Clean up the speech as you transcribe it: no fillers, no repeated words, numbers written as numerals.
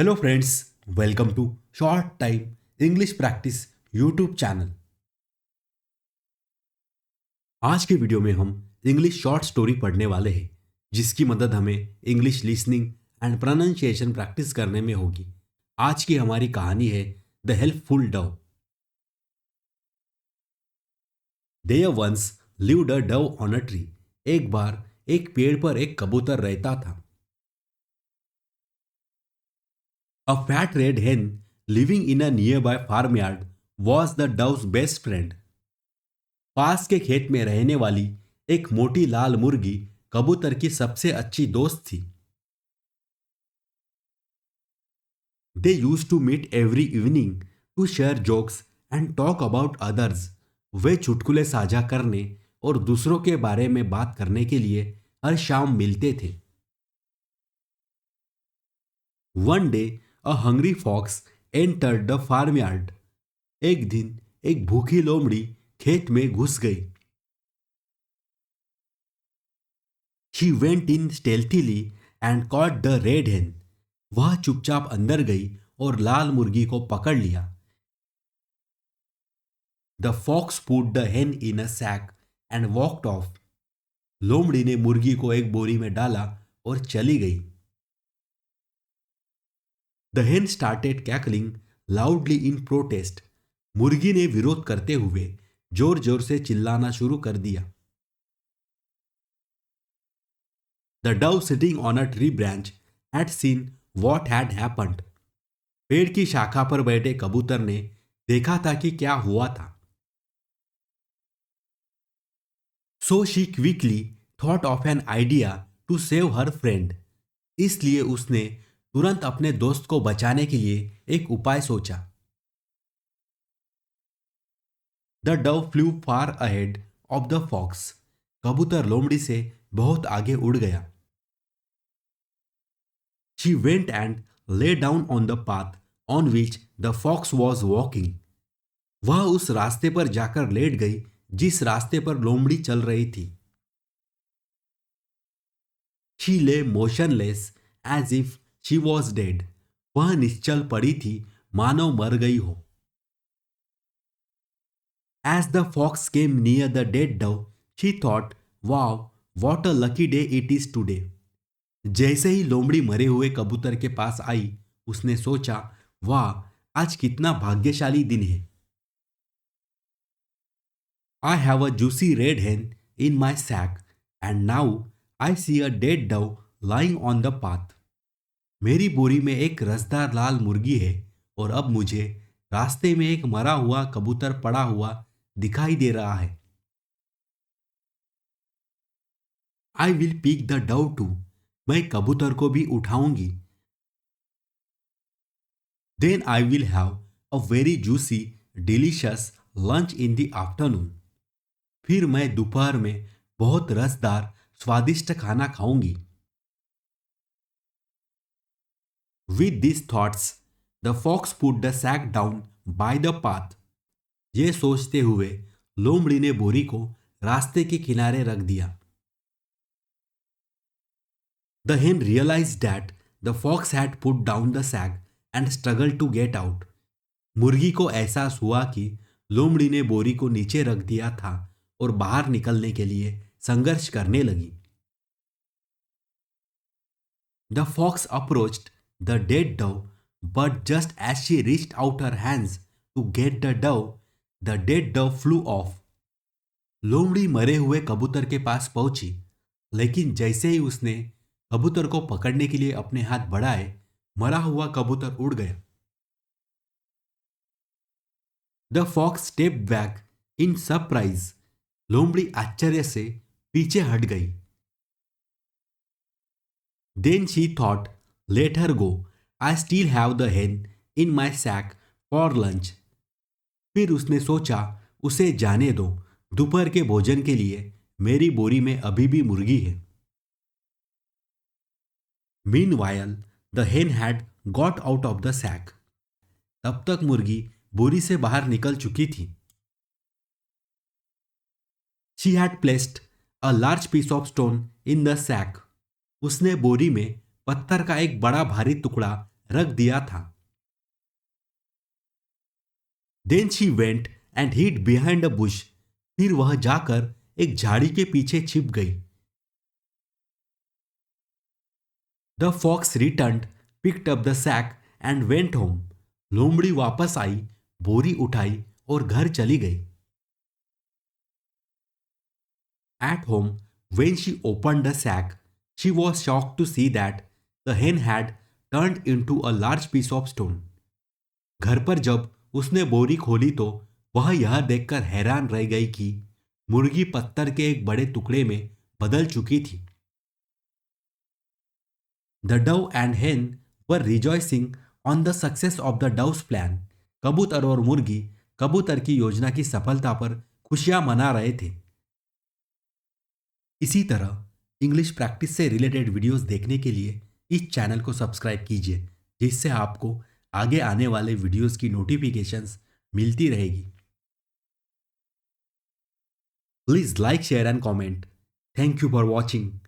Hello friends, welcome to short time English practice YouTube channel. आज के video में हम इंग्लिश शॉर्ट स्टोरी पढ़ने वाले हैं, जिसकी मदद हमें English listening and pronunciation practice करने में होगी। आज की हमारी कहानी है the helpful dove. There once lived a dove on a tree. एक बार एक पेड़ पर एक कबूतर रहता था। A fat red hen living in a nearby farmyard was the dove's best friend. पास के खेत में रहने वाली एक मोटी लाल मुर्गी कबूतर की सबसे अच्छी दोस्त थी। They used to meet every evening to share jokes and talk about others. वे चुटकुले साझा करने और दूसरों के बारे में बात करने के लिए हर शाम मिलते थे। One day a hungry fox entered the farmyard. एक दिन एक भूखी लोमड़ी खेत में घुस गई। She went in stealthily and caught the red hen. वह चुपचाप अंदर गई और लाल मुर्गी को पकड़ लिया। The fox put the hen in a sack and walked off. लोमड़ी ने मुर्गी को एक बोरी में डाला और चली गई। The hen started cackling loudly in protest. मुर्गी ने विरोध करते हुए जोर जोर से चिल्लाना शुरू कर दिया। The dove sitting on a tree branch had seen what had happened. पेड़ की शाखा पर बैठे कबूतर ने देखा था कि क्या हुआ था। So she quickly thought of an idea to save her friend. इसलिए उसने तुरंत अपने दोस्त को बचाने के लिए एक उपाय सोचा। The dove flew far ahead of the fox. कबूतर लोमड़ी से बहुत आगे उड़ गया। She went and lay down on the path on which the fox was walking. वह उस रास्ते पर जाकर लेट गई जिस रास्ते पर लोमड़ी चल रही थी। She lay motionless as if she was dead. वह निश्चल पड़ी थी मानो मर गई हो। As the fox came near the dead dove she thought, wow what a lucky day it is today. जैसे ही लोमड़ी मरे हुए कबूतर के पास आई, उसने सोचा, वाह आज कितना भाग्यशाली दिन है। I have a juicy red hen in my sack, and now I see a dead dove lying on the path. मेरी बोरी में एक रसदार लाल मुर्गी है और अब मुझे रास्ते में एक मरा हुआ कबूतर पड़ा हुआ दिखाई दे रहा है। I will pick the dove too. मैं कबूतर को भी उठाऊंगी। Then I will have a very juicy delicious lunch in the afternoon. फिर मैं दोपहर में बहुत रसदार स्वादिष्ट खाना खाऊंगी। With this thoughts the fox put the sack down by the path. ये सोचते हुए लोमड़ी ने बोरी को रास्ते के किनारे रख दिया। The hen realized that the fox had put down the sack and struggled to get out. मुर्गी को एहसास हुआ कि लोमड़ी ने बोरी को नीचे रख दिया था और बाहर निकलने के लिए संघर्ष करने लगी। The fox approached the dead dove, but just as she reached out her hands to get the dead dove flew off. लोमड़ी मरे हुए कबूतर के पास पहुंची, लेकिन जैसे ही उसने कबूतर को पकड़ने के लिए अपने हाथ बढ़ाए, मरा हुआ कबूतर उड़ गया। The fox step back in surprise. लोमड़ी आश्चर्य से पीछे हट गई। Then she thought, let her go, I still have the hen in my sack for lunch. फिर उसने सोचा, उसे जाने दो, दोपहर के भोजन के लिए मेरी बोरी में अभी भी मुर्गी है। Meanwhile the hen had got out of the sack. तब तक मुर्गी बोरी से बाहर निकल चुकी थी। She had placed a large piece of stone in the sack. उसने बोरी में पत्थर का एक बड़ा भारी टुकड़ा रख दिया था। Then she went and hid behind a bush. फिर वह जाकर एक झाड़ी के पीछे छिप गई। The fox returned, picked up the sack and went home. लोमड़ी वापस आई, बोरी उठाई और घर चली गई। At home, when she opened the sack, she was shocked to see that the hen had turned into a large piece of stone. घर पर जब उसने बोरी खोली तो वह यह देखकर हैरान रह गई कि मुर्गी पत्थर के एक बड़े टुकड़े में बदल चुकी थी। The dove and hen were rejoicing on the success of the dove's plan. कबूतर और मुर्गी कबूतर की योजना की सफलता पर खुशियां मना रहे थे। इसी तरह इंग्लिश प्रैक्टिस से रिलेटेड वीडियोस देखने के लिए इस चैनल को सब्सक्राइब कीजिए, जिससे आपको आगे आने वाले वीडियोस की नोटिफिकेशंस मिलती रहेगी। Please like, share and comment. Thank you for watching.